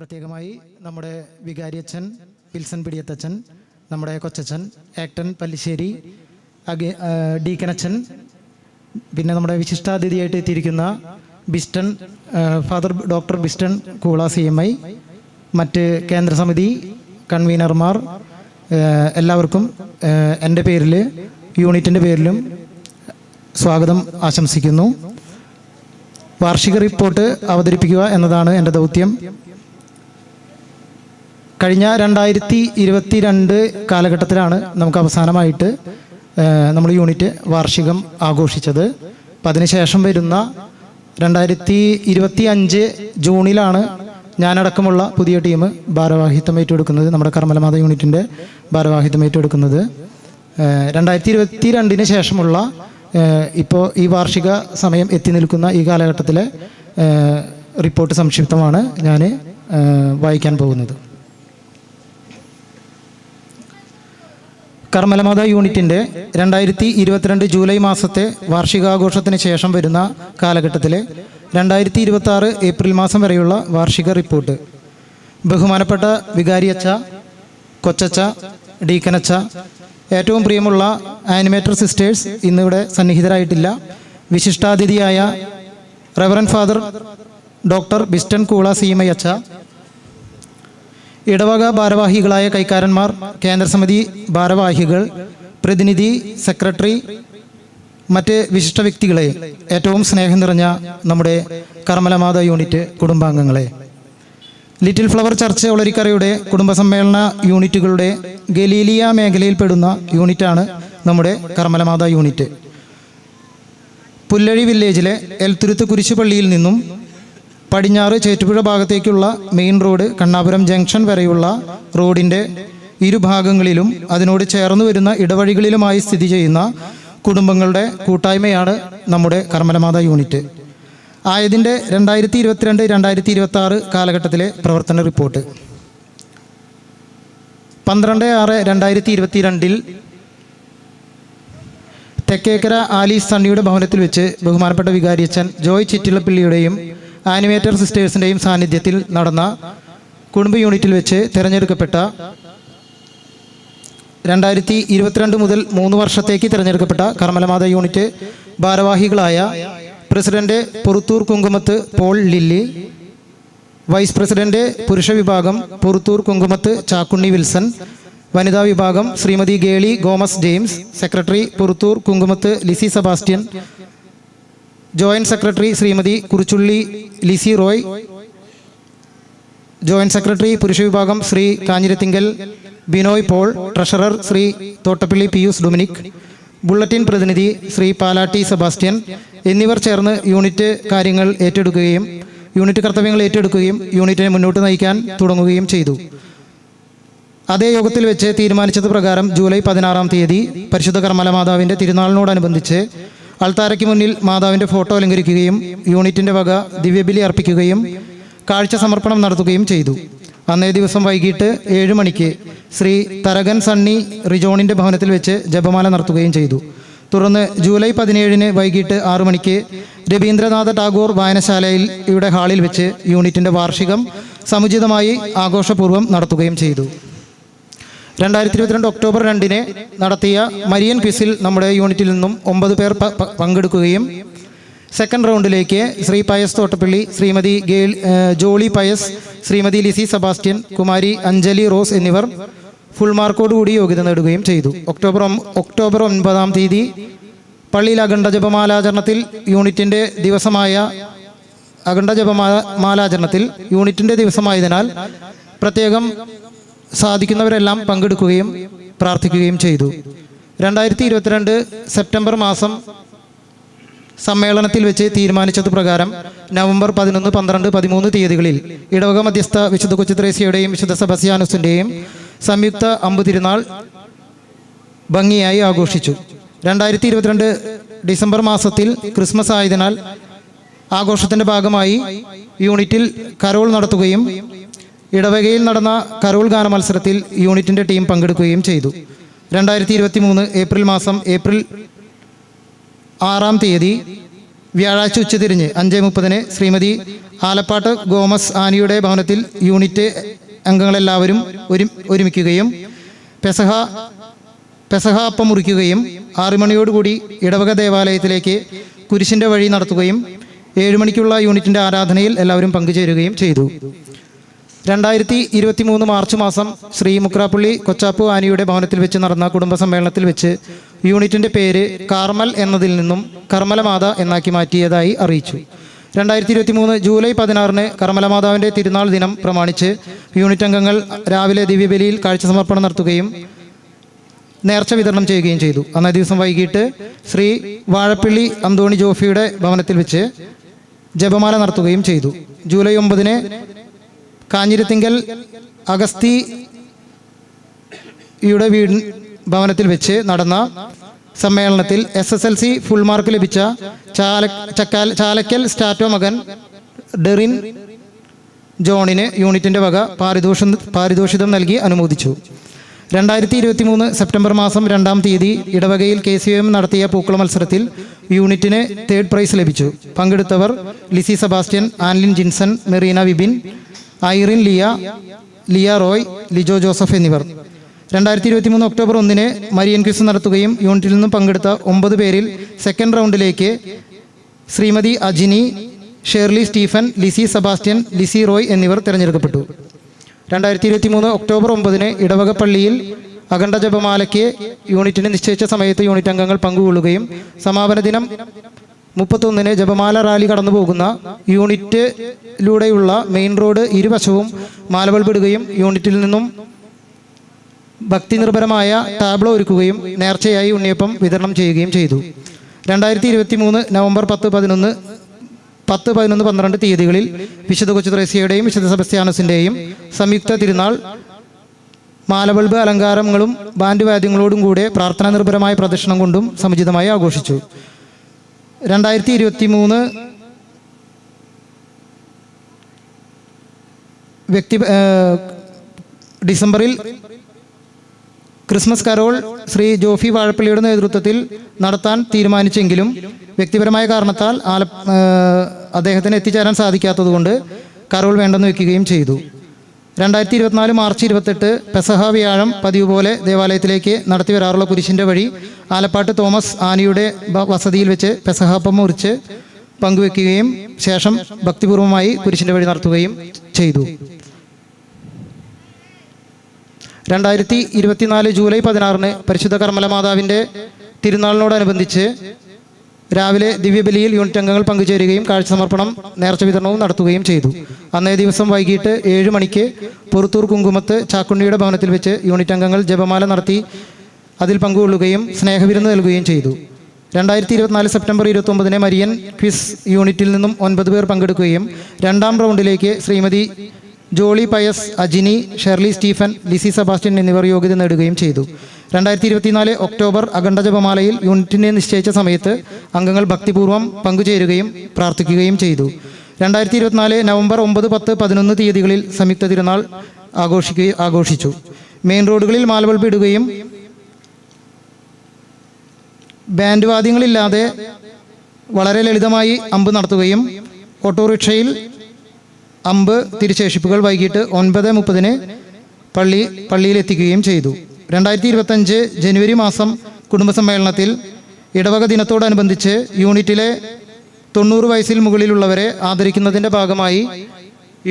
പ്രത്യേകമായി നമ്മുടെ വികാരിയച്ഛൻ വിൽസൺ പിടിയത്തച്ഛൻ, നമ്മുടെ കൊച്ചച്ഛൻ ആക്ടൻ പല്ലിശ്ശേരി, ഡീക്കനച്ഛൻ, പിന്നെ നമ്മുടെ വിശിഷ്ടാതിഥിയായിട്ട് എത്തിയിരിക്കുന്ന ബിസ്റ്റൺ ഫാദർ ഡോക്ടർ ബിസ്റ്റൺ കൂള CMI, മറ്റ് കേന്ദ്രസമിതി കൺവീനർമാർ, എല്ലാവർക്കും എൻ്റെ പേരിൽ യൂണിറ്റിൻ്റെ പേരിലും സ്വാഗതം ആശംസിക്കുന്നു. വാർഷിക റിപ്പോർട്ട് അവതരിപ്പിക്കുക എന്നതാണ് എൻ്റെ ദൗത്യം. കഴിഞ്ഞ 2022 കാലഘട്ടത്തിലാണ് നമുക്ക് അവസാനമായിട്ട് നമ്മൾ യൂണിറ്റ് വാർഷികം ആഘോഷിച്ചത്. അപ്പം അതിനുശേഷം വരുന്ന 2025 ജൂണിലാണ് ഞാനടക്കമുള്ള പുതിയ ടീം ഭാരവാഹിത്വം ഏറ്റെടുക്കുന്നത്, നമ്മുടെ കർമ്മലമാത യൂണിറ്റിൻ്റെ ഭാരവാഹിത്വം ഏറ്റെടുക്കുന്നത്. 2022 ശേഷമുള്ള ഇപ്പോൾ ഈ വാർഷിക സമയം എത്തി നിൽക്കുന്ന ഈ കാലഘട്ടത്തിലെ റിപ്പോർട്ട് സംക്ഷിപ്തമാണ് ഞാൻ വായിക്കാൻ പോകുന്നത്. കർമ്മലമാത യൂണിറ്റിൻ്റെ 2022 ജൂലൈ മാസത്തെ വാർഷികാഘോഷത്തിന് ശേഷം വരുന്ന കാലഘട്ടത്തിലെ 2026 ഏപ്രിൽ മാസം വരെയുള്ള വാർഷിക റിപ്പോർട്ട്. ബഹുമാനപ്പെട്ട വികാരിയച്ഛ, കൊച്ചച്ഛ, ഡീക്കനച്ഛ, ഏറ്റവും പ്രിയമുള്ള ആനിമേറ്റർ സിസ്റ്റേഴ്സ് ഇന്നിവിടെ സന്നിഹിതരായിട്ടില്ല. വിശിഷ്ടാതിഥിയായ റെവറൻ ഫാദർ ഡോക്ടർ ബിസ്റ്റൺ കൂള CMI അച്ഛ, ഇടവക ഭാരവാഹികളായ കൈക്കാരന്മാർ, കേന്ദ്രസമിതി ഭാരവാഹികൾ, പ്രതിനിധി, സെക്രട്ടറി, മറ്റ് വിശിഷ്ട വ്യക്തികളെ, ഏറ്റവും സ്നേഹം നിറഞ്ഞ നമ്മുടെ കർമ്മലമാത യൂണിറ്റ് കുടുംബാംഗങ്ങളെ, ലിറ്റിൽ ഫ്ലവർ ചർച്ച് ഒളരിക്കരയുടെ കുടുംബസമ്മേളന യൂണിറ്റുകളുടെ ഗലീലിയ മേഖലയിൽപ്പെടുന്ന യൂണിറ്റാണ് നമ്മുടെ കർമ്മലമാത യൂണിറ്റ്. പുല്ലഴി വില്ലേജിലെ എൽത്തുരുത്ത് കുരിശുപള്ളിയിൽ നിന്നും പടിഞ്ഞാറ് ചേറ്റുപുഴ ഭാഗത്തേക്കുള്ള മെയിൻ റോഡ് കണ്ണാപുരം ജംഗ്ഷൻ വരെയുള്ള റോഡിൻ്റെ ഇരുഭാഗങ്ങളിലും അതിനോട് ചേർന്ന് വരുന്ന ഇടവഴികളിലുമായി സ്ഥിതി ചെയ്യുന്ന കുടുംബങ്ങളുടെ കൂട്ടായ്മയാണ് നമ്മുടെ കർമ്മലമാത യൂണിറ്റ്. ആയതിൻ്റെ 2022-2026 കാലഘട്ടത്തിലെ പ്രവർത്തന റിപ്പോർട്ട്. 12/6/2022 തെക്കേക്കര ആലീസ് സണ്ണിയുടെ ഭവനത്തിൽ വെച്ച് ബഹുമാനപ്പെട്ട വികാരിയച്ഛൻ ജോയ് ചിറ്റിലപ്പള്ളിയുടെയും ആനിമേറ്റർ സിസ്റ്റേഴ്സിൻ്റെയും സാന്നിധ്യത്തിൽ നടന്ന കുടുംബ യൂണിറ്റിൽ വെച്ച് തിരഞ്ഞെടുക്കപ്പെട്ട 2022 മുതൽ 3 വർഷത്തേക്ക് തിരഞ്ഞെടുക്കപ്പെട്ട കർമ്മലമാത യൂണിറ്റ് ഭാരവാഹികളായ president Poruthur Kunkumath Paul Lilly, vice president പുരുഷ വിഭാഗം പൊറുത്തൂർ കുങ്കുമത്ത് ചാക്കുണ്ണി വിൽസൺ, വനിതാ വിഭാഗം Shrimati Geli Gomez James, secretary Poruthur Kunkumath Lissy Sebastian, joint secretary Shrimati Kurichulli Lissy Roy, joint secretary പുരുഷ വിഭാഗം ശ്രീ കാഞ്ഞിരത്തിങ്കൽ ബിനോയ് പോൾ, ട്രഷറർ ശ്രീ തോട്ടപ്പള്ളി പിയൂസ് ഡൊമിനിക്, ബുള്ളറ്റിൻ പ്രതിനിധി ശ്രീ പാലാട്ടി സെബാസ്റ്റ്യൻ എന്നിവർ ചേർന്ന് യൂണിറ്റ് കാര്യങ്ങൾ ഏറ്റെടുക്കുകയും യൂണിറ്റ് കർത്തവ്യങ്ങൾ ഏറ്റെടുക്കുകയും യൂണിറ്റിനെ മുന്നോട്ട് നയിക്കാൻ തുടങ്ങുകയും ചെയ്തു. അതേ യോഗത്തിൽ വെച്ച് തീരുമാനിച്ചത് പ്രകാരം ജൂലൈ 16-ാം തീയതി പരിശുദ്ധ കർമ്മലമാതാവിൻ്റെ തിരുനാളിനോടനുബന്ധിച്ച് അൾത്താരയ്ക്ക് മുന്നിൽ മാതാവിൻ്റെ ഫോട്ടോ അലങ്കരിക്കുകയും യൂണിറ്റിൻ്റെ വക ദിവ്യബലി അർപ്പിക്കുകയും കാഴ്ച സമർപ്പണം നടത്തുകയും ചെയ്തു. അന്നേ ദിവസം വൈകിട്ട് 7 മണിക്ക് ശ്രീ തരകൻ സണ്ണി റിജോണിൻ്റെ ഭവനത്തിൽ വെച്ച് ജപമാല നടത്തുകയും ചെയ്തു. തുടർന്ന് ജൂലൈ 17-ന് വൈകിട്ട് 6 മണിക്ക് രവീന്ദ്രനാഥ ടാഗോർ വായനശാലയിൽ ഇവിടെ ഹാളിൽ വെച്ച് യൂണിറ്റിൻ്റെ വാർഷികം സമുചിതമായി ആഘോഷപൂർവ്വം നടത്തുകയും ചെയ്തു. 2022 ഒക്ടോബർ 2-ന് നടത്തിയ മരിയൻ ക്വിസിൽ നമ്മുടെ യൂണിറ്റിൽ നിന്നും 9 പേർ പങ്കെടുക്കുകയും സെക്കൻഡ് റൗണ്ടിലേക്ക് ശ്രീ പയസ് തോട്ടപ്പള്ളി, ശ്രീമതി ജോളി പയസ്, ശ്രീമതി ലിസി സെബാസ്റ്റ്യൻ, കുമാരി അഞ്ജലി റോസ് എന്നിവർ ഫുൾ മാർക്കോടുകൂടി യോഗ്യത നേടുകയും ചെയ്തു. ഒക്ടോബർ 9-ാം തീയതി പള്ളിയിൽ അഖണ്ഡ ജപമാലാചരണത്തിൽ യൂണിറ്റിൻ്റെ ദിവസമായതിനാൽ പ്രത്യേകം സാധിക്കുന്നവരെല്ലാം പങ്കെടുക്കുകയും പ്രാർത്ഥിക്കുകയും ചെയ്തു. 2022 സെപ്റ്റംബർ മാസം സമ്മേളനത്തിൽ വെച്ച് തീരുമാനിച്ചത് പ്രകാരം നവംബർ 11, 12, 13 തീയതികളിൽ ഇടവക മധ്യസ്ഥ വിശുദ്ധ കൊച്ചുത്രേസ്യയുടെയും വിശുദ്ധ സെബസ്ത്യാനോസിൻ്റെയും സംയുക്ത അമ്പ് തിരുനാൾ ഭംഗിയായി ആഘോഷിച്ചു. 2022 ഡിസംബർ മാസത്തിൽ ക്രിസ്മസ് ആയതിനാൽ ആഘോഷത്തിൻ്റെ ഭാഗമായി യൂണിറ്റിൽ കരോൾ നടത്തുകയും ഇടവകയിൽ നടന്ന കരോൾ ഗാന മത്സരത്തിൽ യൂണിറ്റിൻ്റെ ടീം പങ്കെടുക്കുകയും ചെയ്തു. 2023 ഏപ്രിൽ മാസം ഏപ്രിൽ 6-ാം തീയതി വ്യാഴാഴ്ച ഉച്ചതിരിഞ്ഞ് 5:30 ശ്രീമതി ആലപ്പാട്ട് ഗോമസ് ആനിയുടെ ഭവനത്തിൽ യൂണിറ്റ് അംഗങ്ങളെല്ലാവരും ഒരുമിക്കുകയും പെസഹ അപ്പം മുറിക്കുകയും 6 മണിയോടുകൂടി ഇടവക ദേവാലയത്തിലേക്ക് കുരിശിൻ്റെ വഴി നടത്തുകയും 7 മണിക്കുള്ള യൂണിറ്റിൻ്റെ ആരാധനയിൽ എല്ലാവരും പങ്കുചേരുകയും ചെയ്തു. 2023 മാർച്ച് മാസം ശ്രീ മുക്രാപ്പള്ളി കൊച്ചാപ്പു ആനിയുടെ ഭവനത്തിൽ വെച്ച് നടന്ന കുടുംബ സമ്മേളനത്തിൽ വെച്ച് യൂണിറ്റിൻ്റെ പേര് കാർമൽ എന്നതിൽ നിന്നും കർമ്മലമാത എന്നാക്കി മാറ്റിയതായി അറിയിച്ചു. 2023 ജൂലൈ 16 കർമ്മലമാതാവിൻ്റെ തിരുനാൾ ദിനം പ്രമാണിച്ച് യൂണിറ്റ് അംഗങ്ങൾ രാവിലെ ദിവ്യബലിയിൽ കാഴ്ച സമർപ്പണം നടത്തുകയും നേർച്ച വിതരണം ചെയ്യുകയും ചെയ്തു. അന്നേ ദിവസം വൈകിട്ട് ശ്രീ വാഴപ്പള്ളി അന്തോണി ജോഫിയുടെ ഭവനത്തിൽ വെച്ച് ജപമാല നടത്തുകയും ചെയ്തു. ജൂലൈ 9 കാഞ്ഞിരത്തിങ്കൽ അഗസ്തിയുടെ ഭവനത്തിൽ വെച്ച് നടന്ന സമ്മേളനത്തിൽ SSLC ഫുൾ മാർക്ക് ലഭിച്ച ചാലക്കൽ സ്റ്റാറ്റോ മകൻ ഡെറിൻ ജോണിന് യൂണിറ്റിൻ്റെ വക പാരിതോഷികം നൽകി അനുമോദിച്ചു. 2023 സെപ്റ്റംബർ മാസം 2-ാം തീയതി ഇടവകയിൽ KCOM നടത്തിയ പൂക്കള മത്സരത്തിൽ യൂണിറ്റിന് 3rd പ്രൈസ് ലഭിച്ചു. പങ്കെടുത്തവർ ലിസി സെബാസ്റ്റ്യൻ, ആൻലിൻ ജിൻസൺ, മെറീന വിപിൻ, ഐറിൻ ലിയ റോയ്, ലിജോ ജോസഫ് എന്നിവർ. 2023 ഒക്ടോബർ 1 മരിയൻ ക്വിസ് നടത്തുകയും യൂണിറ്റിൽ നിന്നും പങ്കെടുത്ത 9 പേരിൽ സെക്കൻഡ് റൗണ്ടിലേക്ക് ശ്രീമതി അജിനി, ഷേർലി സ്റ്റീഫൻ, ലിസി സെബാസ്റ്റ്യൻ, ലിസി റോയ് എന്നിവർ തിരഞ്ഞെടുക്കപ്പെട്ടു. 2023 ഒക്ടോബർ 9 ഇടവക പള്ളിയിൽ അഖണ്ഡ ജപമാലയ്ക്ക് യൂണിറ്റിന് നിശ്ചയിച്ച സമയത്ത് യൂണിറ്റ് അംഗങ്ങൾ പങ്കുകൊള്ളുകയും സമാപന ദിനം 31 ജപമാല റാലി കടന്നു പോകുന്ന യൂണിറ്റിലൂടെയുള്ള മെയിൻ റോഡ് ഇരുവശവും മാലബൾബിടുകയും യൂണിറ്റിൽ നിന്നും ഭക്തി നിർഭരമായ ടാബ്ലോ ഒരുക്കുകയും നേർച്ചയായി ഉണ്ണിയപ്പം വിതരണം ചെയ്യുകയും ചെയ്തു. 2023 നവംബർ 10, 11, 12 തീയതികളിൽ വിശുദ്ധ കൊച്ചു ത്രേസ്യയുടെയും വിശുദ്ധ സെബസ്ത്യാനോസിൻ്റെയും സംയുക്ത തിരുനാൾ മാലബൾബ് അലങ്കാരങ്ങളും ബാൻഡ് വാദ്യങ്ങളോടും കൂടെ പ്രാർത്ഥനാ നിർഭരമായ പ്രദക്ഷിണം കൊണ്ടും സമുചിതമായി ആഘോഷിച്ചു. 2023 ഡിസംബറിൽ ക്രിസ്മസ് കരോൾ ശ്രീ ജോഫി വാഴപ്പള്ളിയുടെ നേതൃത്വത്തിൽ നടത്താൻ തീരുമാനിച്ചെങ്കിലും വ്യക്തിപരമായ കാരണത്താൽ അദ്ദേഹത്തിന് എത്തിച്ചേരാൻ സാധിക്കാത്തതുകൊണ്ട് കരോൾ വേണ്ടെന്ന് വയ്ക്കുകയും ചെയ്തു. 2024 മാർച്ച് 28 പെസഹ വ്യാഴം പതിവ് പോലെ ദേവാലയത്തിലേക്ക് നടത്തി വരാറുള്ള കുരിശിൻ്റെ വഴി ആലപ്പാട്ട് തോമസ് ആനിയുടെ വസതിയിൽ വെച്ച് പെസഹാപ്പം മുറിച്ച് പങ്കുവെക്കുകയും ശേഷം ഭക്തിപൂർവമായി കുരിശിൻ്റെ വഴി നടത്തുകയും ചെയ്തു. 2024 ജൂലൈ 16 പരിശുദ്ധ കർമ്മലമാതാവിൻ്റെ തിരുനാളിനോടനുബന്ധിച്ച് രാവിലെ ദിവ്യബലിയിൽ യൂണിറ്റ് അംഗങ്ങൾ പങ്കുചേരുകയും കാഴ്ച സമർപ്പണം നേർച്ച വിതരണവും നടത്തുകയും ചെയ്തു. അന്നേ ദിവസം വൈകിട്ട് 7 മണിക്ക് പുറത്തൂർ കുങ്കുമത്ത് ചാക്കുണ്ണിയുടെ ഭവനത്തിൽ വെച്ച് യൂണിറ്റ് അംഗങ്ങൾ ജപമാല നടത്തി അതിൽ പങ്കുകൊള്ളുകയും സ്നേഹവിരുന്ന് നൽകുകയും ചെയ്തു. 2024 സെപ്റ്റംബർ 29 മരിയൻ ക്വിസ് യൂണിറ്റിൽ നിന്നും 9 പേർ പങ്കെടുക്കുകയും 2-ാം റൗണ്ടിലേക്ക് ശ്രീമതി ജോളി പയസ്, അജിനി, ഷെർലി സ്റ്റീഫൻ, ലിസി സെബാസ്റ്റ്യൻ എന്നിവർ യോഗ്യത നേടുകയും ചെയ്തു. 2024 ഒക്ടോബർ അഖണ്ഡ ജപമാലയിൽ യൂണിറ്റിനെ നിശ്ചയിച്ച സമയത്ത് അംഗങ്ങൾ ഭക്തിപൂർവ്വം പങ്കുചേരുകയും പ്രാർത്ഥിക്കുകയും ചെയ്തു. 2024 നവംബർ 9, 10, 11 തീയതികളിൽ സംയുക്ത തിരുനാൾ ആഘോഷിച്ചു. മെയിൻ റോഡുകളിൽ മാലബൾബ് ഇടുകയും ബാൻഡ് വാദ്യങ്ങളില്ലാതെ വളരെ ലളിതമായി അമ്പ് നടത്തുകയും ഓട്ടോറിക്ഷയിൽ അമ്പ് തിരുശേഷിപ്പുകൾ വൈകിട്ട് 9:30 പള്ളിയിലെത്തിക്കുകയും ചെയ്തു. 2025 ജനുവരി മാസം കുടുംബസമ്മേളനത്തിൽ ഇടവക ദിനത്തോടനുബന്ധിച്ച് യൂണിറ്റിലെ 90 വയസ്സിൽ മുകളിലുള്ളവരെ ആദരിക്കുന്നതിൻ്റെ ഭാഗമായി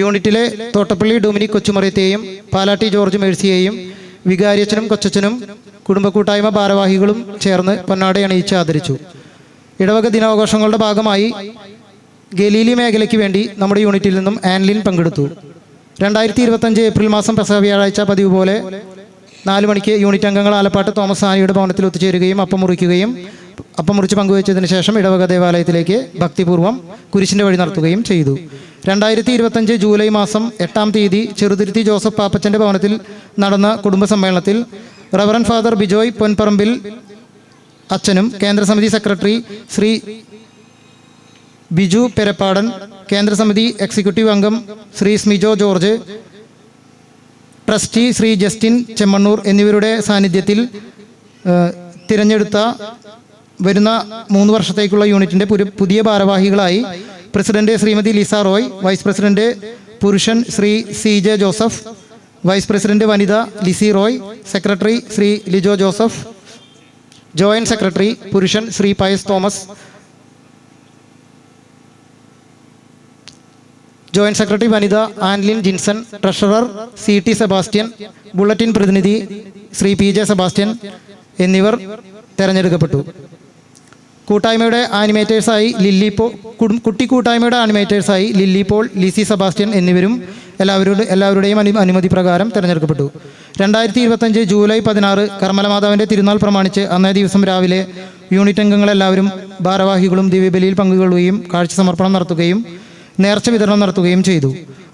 യൂണിറ്റിലെ തോട്ടപ്പള്ളി ഡൊമിനിക് കൊച്ചുമറിയത്തെയും പാലാട്ടി ജോർജ് മേഴ്സിയെയും വികാരിയച്ഛനും കൊച്ചച്ഛനും കുടുംബ കൂട്ടായ്മ ഭാരവാഹികളും ചേർന്ന് പൊന്നാട അണിയിച്ച് ആദരിച്ചു. ഇടവക ദിനാഘോഷങ്ങളുടെ ഭാഗമായി ഗലീലി മേഖലയ്ക്ക് വേണ്ടി നമ്മുടെ യൂണിറ്റിൽ നിന്നും ആൻലിൻ പങ്കെടുത്തു. 2025 ഏപ്രിൽ മാസം പെസഹ വ്യാഴാഴ്ച പതിവ് പോലെ 4 മണിക്ക് യൂണിറ്റ് അംഗങ്ങൾ ആലപ്പാട്ട് തോമസ് ആനിയുടെ ഭവനത്തിൽ ഒത്തുചേരുകയും അപ്പം മുറിച്ച് പങ്കുവച്ചതിന് ശേഷം ഇടവക ദേവാലയത്തിലേക്ക് ഭക്തിപൂർവ്വം കുരിശിൻ്റെ വഴി നടത്തുകയും ചെയ്തു. 2025 ജൂലൈ മാസം 8-ാം തീയതി ചെറുതുരുത്തി ജോസഫ് പാപ്പച്ചൻ്റെ ഭവനത്തിൽ നടന്ന കുടുംബ സമ്മേളനത്തിൽ റവറൻ ഫാദർ ബിജോയ് പൊൻപറമ്പിൽ അച്ഛനും കേന്ദ്രസമിതി സെക്രട്ടറി ശ്രീ ബിജു പെരപ്പാടൻ, കേന്ദ്രസമിതി എക്സിക്യൂട്ടീവ് അംഗം ശ്രീ സ്മിജോ ജോർജ്, ട്രസ്റ്റി ശ്രീ ജസ്റ്റിൻ ചെമ്മണ്ണൂർ എന്നിവരുടെ സാന്നിധ്യത്തിൽ തിരഞ്ഞെടുത്ത വരുന്ന 3 വർഷത്തേക്കുള്ള യൂണിറ്റിൻ്റെ പുതിയ ഭാരവാഹികളായി president Shrimati Lisa Roy, vice president പുരുഷൻ Shri CJ Joseph, vice president വനിത Lissy Roy, secretary Shri Lijo Joseph, joint secretary പുരുഷൻ ശ്രീ പയസ് തോമസ്, ജോയിന്റ് സെക്രട്ടറി വനിത Anlin Jinson, treasurer CT Sebastian, bulletin പ്രതിനിധി ശ്രീ PJ സെബാസ്റ്റ്യൻ എന്നിവർ തെരഞ്ഞെടുക്കപ്പെട്ടു. കൂട്ടായ്മയുടെ ആനിമേറ്റേഴ്സായി കുട്ടി കൂട്ടായ്മയുടെ ആനിമേറ്റേഴ്സായി ലില്ലി പോൾ, ലിസി സെബാസ്റ്റ്യൻ എന്നിവരും എല്ലാവരുടെയും അനുമതി പ്രകാരം തിരഞ്ഞെടുക്കപ്പെട്ടു. 2025 ജൂലൈ 16 കർമ്മലമാതാവിൻ്റെ തിരുനാൾ പ്രമാണിച്ച് അന്നേ ദിവസം രാവിലെ യൂണിറ്റ് അംഗങ്ങളെല്ലാവരും ഭാരവാഹികളും ദിവ്യബലിയിൽ പങ്കുകൊള്ളുകയും കാഴ്ച സമർപ്പണം നടത്തുകയും നേർച്ച വിതരണം നടത്തുകയും ചെയ്തു.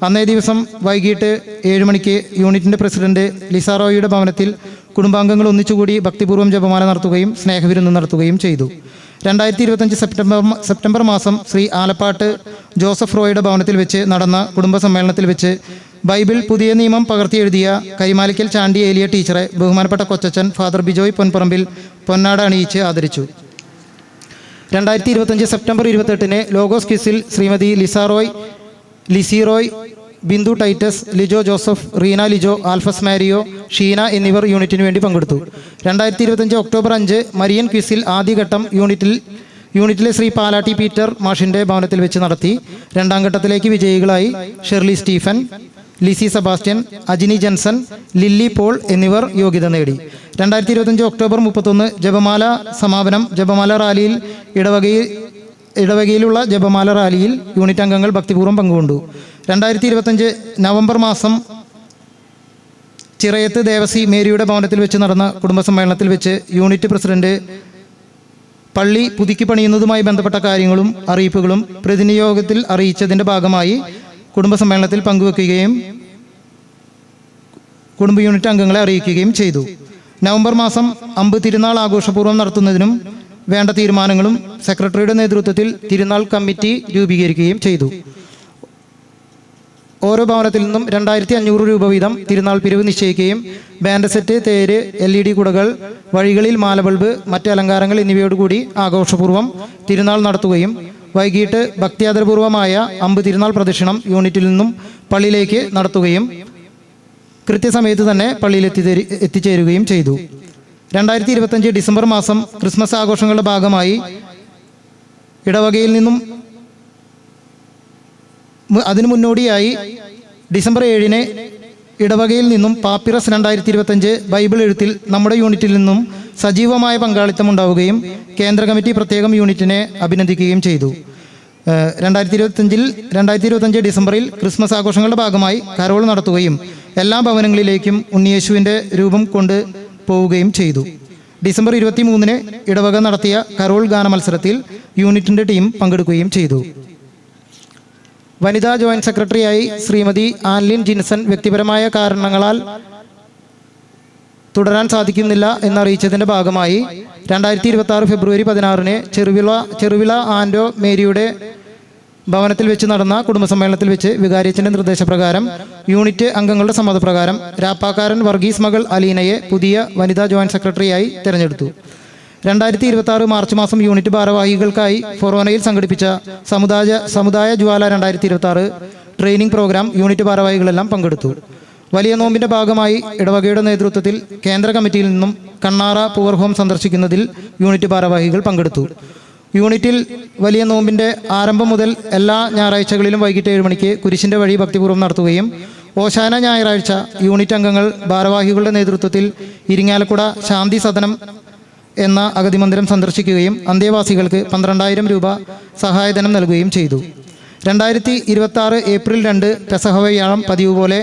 അന്നേ ദിവസം വൈകിട്ട് 7 മണിക്ക് യൂണിറ്റിൻ്റെ പ്രസിഡന്റ് ലിസ റോയിയുടെ ഭവനത്തിൽ കുടുംബാംഗങ്ങൾ ഒന്നിച്ചുകൂടി ഭക്തിപൂർവ്വം ജപമാല നടത്തുകയും സ്നേഹവിരുന്ന് നടത്തുകയും ചെയ്തു. 2025 സെപ്റ്റംബർ മാസം ശ്രീ ആലപ്പാട്ട് ജോസഫ് റോയുടെ ഭവനത്തിൽ വെച്ച് നടന്ന കുടുംബ സമ്മേളനത്തിൽ വെച്ച് ബൈബിൾ പുതിയ നിയമം പകർത്തിയെഴുതിയ കരിമാലിക്കൽ ചാണ്ടി ഏലിയ ടീച്ചറെ ബഹുമാനപ്പെട്ട കൊച്ചച്ചൻ ഫാദർ ബിജോയ് പൊൻപറമ്പിൽ പൊന്നാട അണിയിച്ച് ആദരിച്ചു. 2025 സെപ്റ്റംബർ 28 ലോഗോസ് ക്വിസിൽ ശ്രീമതി ലിസി റോയ്, ബിന്ദു ടൈറ്റസ്, ലിജോ ജോസഫ്, റീന ലിജോ, ആൽഫസ് മാരിയോ, ഷീന എന്നിവർ യൂണിറ്റിന് വേണ്ടി പങ്കെടുത്തു. 2025 ഒക്ടോബർ 5 മരിയൻ ക്വിസിൽ ആദ്യഘട്ടം യൂണിറ്റിലെ ശ്രീ പാലാട്ടി പീറ്റർ മാഷിൻ്റെ ഭവനത്തിൽ വെച്ച് നടത്തി. 2ാം ഘട്ടത്തിലേക്ക് വിജയികളായി Shirley Stephen, Lissy Sebastian, Ajini Jenson, Lilly Paul എന്നിവർ യോഗ്യത നേടി. 2025 ഒക്ടോബർ 31 ജപമാല സമാപനം. ജപമാല റാലിയിൽ ഇടവകയിലുള്ള ജപമാല റാലിയിൽ യൂണിറ്റ് അംഗങ്ങൾ ഭക്തിപൂർവ്വം പങ്കുകൊണ്ടു. 2025 നവംബർ മാസം ചിറയത്ത് ദേവസി മേരിയുടെ ഭവനത്തിൽ വെച്ച് നടന്ന കുടുംബസമ്മേളനത്തിൽ വെച്ച് യൂണിറ്റ് പ്രസിഡന്റ് പള്ളി പുതുക്കി പണിയുന്നതുമായി ബന്ധപ്പെട്ട കാര്യങ്ങളും അറിയിപ്പുകളും പ്രതിനിയോഗത്തിൽ അറിയിച്ചതിൻ്റെ ഭാഗമായി കുടുംബസമ്മേളനത്തിൽ പങ്കുവെക്കുകയും കുടുംബ യൂണിറ്റ് അംഗങ്ങളെ അറിയിക്കുകയും ചെയ്തു. നവംബർ മാസം അമ്പ് തിരുനാൾ ആഘോഷപൂർവ്വം നടത്തുന്നതിനും വേണ്ട തീരുമാനങ്ങളും സെക്രട്ടറിയുടെ നേതൃത്വത്തിൽ തിരുനാൾ കമ്മിറ്റി രൂപീകരിക്കുകയും ചെയ്തു. ഓരോ ഭവനത്തിൽ നിന്നും 2500 രൂപ വീതം തിരുനാൾ പിരിവ് നിശ്ചയിക്കുകയും ബാൻഡ് സെറ്റ്, തേര്, LED കുടകൾ, വഴികളിൽ മാലബൾബ്, മറ്റ് അലങ്കാരങ്ങൾ എന്നിവയോടുകൂടി ആഘോഷപൂർവ്വം തിരുനാൾ നടത്തുകയും വൈകിട്ട് ഭക്തിയാദരപൂർവമായ അമ്പ് തിരുനാൾ പ്രദക്ഷിണം യൂണിറ്റിൽ നിന്നും പള്ളിയിലേക്ക് നടത്തുകയും കൃത്യസമയത്ത് തന്നെ പള്ളിയിൽ എത്തിച്ചേരുകയും ചെയ്തു. 2025 ഡിസംബർ മാസം ക്രിസ്മസ് ആഘോഷങ്ങളുടെ ഭാഗമായി ഇടവകയിൽ നിന്നും അതിനു മുന്നോടിയായി ഡിസംബർ 7 ഇടവകയിൽ നിന്നും പാപ്പിറസ് 2025 ബൈബിൾ എഴുത്തിൽ നമ്മുടെ യൂണിറ്റിൽ നിന്നും സജീവമായ പങ്കാളിത്തം ഉണ്ടാവുകയും കേന്ദ്ര കമ്മിറ്റി പ്രത്യേകം യൂണിറ്റിനെ അഭിനന്ദിക്കുകയും ചെയ്തു. 2025 ഡിസംബറിൽ ക്രിസ്മസ് ആഘോഷങ്ങളുടെ ഭാഗമായി കരോൾ നടത്തുകയും എല്ലാ ഭവനങ്ങളിലേക്കും ഉണ്ണിയേശുവിൻ്റെ രൂപം കൊണ്ട് പോവുകയും ചെയ്തു. ഡിസംബർ 23 ഇടവക നടത്തിയ കരോൾ ഗാന മത്സരത്തിൽ യൂണിറ്റിൻ്റെ ടീം പങ്കെടുക്കുകയും ചെയ്തു. വനിതാ ജോയിന്റ് സെക്രട്ടറിയായി ശ്രീമതി ആൻലിൻ ജിൻസൺ വ്യക്തിപരമായ കാരണങ്ങളാൽ തുടരാൻ സാധിക്കുന്നില്ല എന്നറിയിച്ചതിൻ്റെ ഭാഗമായി 2026 ഫെബ്രുവരി 16 ചെറുവിള ആൻഡോ മേരിയുടെ ഭവനത്തിൽ വെച്ച് നടന്ന കുടുംബസമ്മേളനത്തിൽ വെച്ച് വികാരിയച്ഛൻ്റെ നിർദ്ദേശപ്രകാരം യൂണിറ്റ് അംഗങ്ങളുടെ സമ്മതപ്രകാരം രാപ്പാക്കാരൻ വർഗീസ് മകൾ അലീനയെ പുതിയ വനിതാ ജോയിന്റ് സെക്രട്ടറിയായി തിരഞ്ഞെടുത്തു. 2026 മാർച്ച് മാസം യൂണിറ്റ് ഭാരവാഹികൾക്കായി ഫൊറോനയിൽ സംഘടിപ്പിച്ച സമുദായ ജ്വാല 2026 ട്രെയിനിങ് പ്രോഗ്രാം യൂണിറ്റ് ഭാരവാഹികളെല്ലാം പങ്കെടുത്തു. വലിയ നോമ്പിൻ്റെ ഭാഗമായി ഇടവകയുടെ നേതൃത്വത്തിൽ കേന്ദ്ര കമ്മിറ്റിയിൽ നിന്നും കണ്ണാറ പൂവർ ഹോം സന്ദർശിക്കുന്നതിൽ യൂണിറ്റ് ഭാരവാഹികൾ പങ്കെടുത്തു. യൂണിറ്റിൽ വലിയ നോമ്പിൻ്റെ ആരംഭം മുതൽ എല്ലാ ഞായറാഴ്ചകളിലും വൈകിട്ട് 7 മണിക്ക് കുരിശിൻ്റെ വഴി ഭക്തിപൂർവ്വം നടത്തുകയും ഓശാന ഞായറാഴ്ച യൂണിറ്റ് അംഗങ്ങൾ ഭാരവാഹികളുടെ നേതൃത്വത്തിൽ ഇരിങ്ങാലക്കുട ശാന്തി സദനം എന്ന അഗതി മന്ദിരം സന്ദർശിക്കുകയും അന്തേവാസികൾക്ക് 12,000 രൂപ സഹായധനം നൽകുകയും ചെയ്തു. 2026 ഏപ്രിൽ 2 പെസഹ വ്യാഴം പതിവ് പോലെ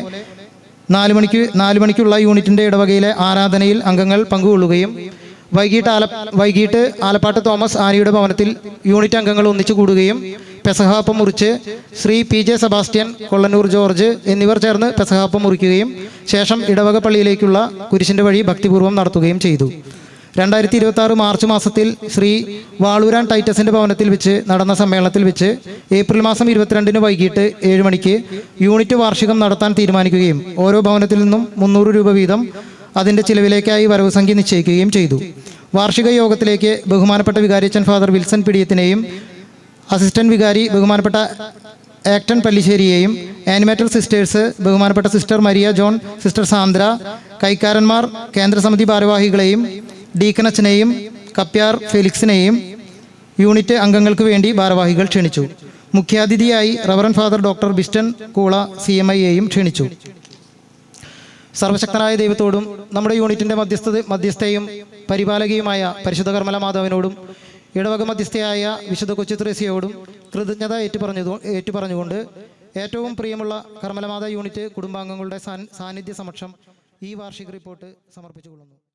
4 മണിക്കുള്ള യൂണിറ്റിൻ്റെ ഇടവകയിലെ ആരാധനയിൽ അംഗങ്ങൾ പങ്കുകൊള്ളുകയും വൈകിട്ട് ആലപ്പാട്ട് തോമസ് ആനിയുടെ ഭവനത്തിൽ യൂണിറ്റ് അംഗങ്ങൾ ഒന്നിച്ചു കൂടുകയും പെസഹാപ്പം മുറിച്ച് Shri PJ Sebastian, Kollannur George എന്നിവർ ചേർന്ന് പെസഹാപ്പം മുറിക്കുകയും ശേഷം ഇടവക പള്ളിയിലേക്കുള്ള കുരിശിൻ്റെ വഴി ഭക്തിപൂർവ്വം നടത്തുകയും ചെയ്തു. 2026 മാർച്ച് മാസത്തിൽ ശ്രീ വാളൂരാൻ ടൈറ്റസിൻ്റെ ഭവനത്തിൽ വെച്ച് നടന്ന സമ്മേളനത്തിൽ വെച്ച് ഏപ്രിൽ മാസം 22 വൈകിട്ട് 7 മണിക്ക് യൂണിറ്റ് വാർഷികം നടത്താൻ തീരുമാനിക്കുകയും ഓരോ ഭവനത്തിൽ നിന്നും 300 രൂപ വീതം അതിൻ്റെ ചിലവിലേക്കായി വരവ് സംഖ്യ നിശ്ചയിക്കുകയും ചെയ്തു. വാർഷിക യോഗത്തിലേക്ക് ബഹുമാനപ്പെട്ട വികാരിയച്ചൻ ഫാദർ വിൽസൺ പിടിയത്തിനെയും അസിസ്റ്റന്റ് വികാരി ബഹുമാനപ്പെട്ട ആക്ടൻ പല്ലിശ്ശേരിയെയും ആനിമേറ്റർ സിസ്റ്റേഴ്സ് ബഹുമാനപ്പെട്ട സിസ്റ്റർ മരിയ ജോൺ, സിസ്റ്റർ സാന്ദ്ര, കൈക്കാരന്മാർ കേന്ദ്രസമിതി ഭാരവാഹികളെയും ഡീക്കനച്ചനെയും കപ്യാർ ഫെലിക്സിനെയും യൂണിറ്റ് അംഗങ്ങൾക്ക് വേണ്ടി ഭാരവാഹികൾ ക്ഷണിച്ചു. മുഖ്യാതിഥിയായി reverend father doctor Biston Koola CMIയെയും ക്ഷണിച്ചു. സർവശക്തനായ ദൈവത്തോടും നമ്മുടെ യൂണിറ്റിൻ്റെ മധ്യസ്ഥയും പരിപാലകയുമായ പരിശുദ്ധ കർമ്മല മാതാവിനോടും ഇടവക മധ്യസ്ഥയായ വിശുദ്ധ കൊച്ചു ത്രേസ്യയോടും കൃതജ്ഞത ഏറ്റുപറഞ്ഞുകൊണ്ട് ഏറ്റവും പ്രിയമുള്ള കർമ്മലമാതാ യൂണിറ്റ് കുടുംബാംഗങ്ങളുടെ സാന്നിധ്യ സമക്ഷം ഈ വാർഷിക റിപ്പോർട്ട് സമർപ്പിച്ചുകൊള്ളുന്നു.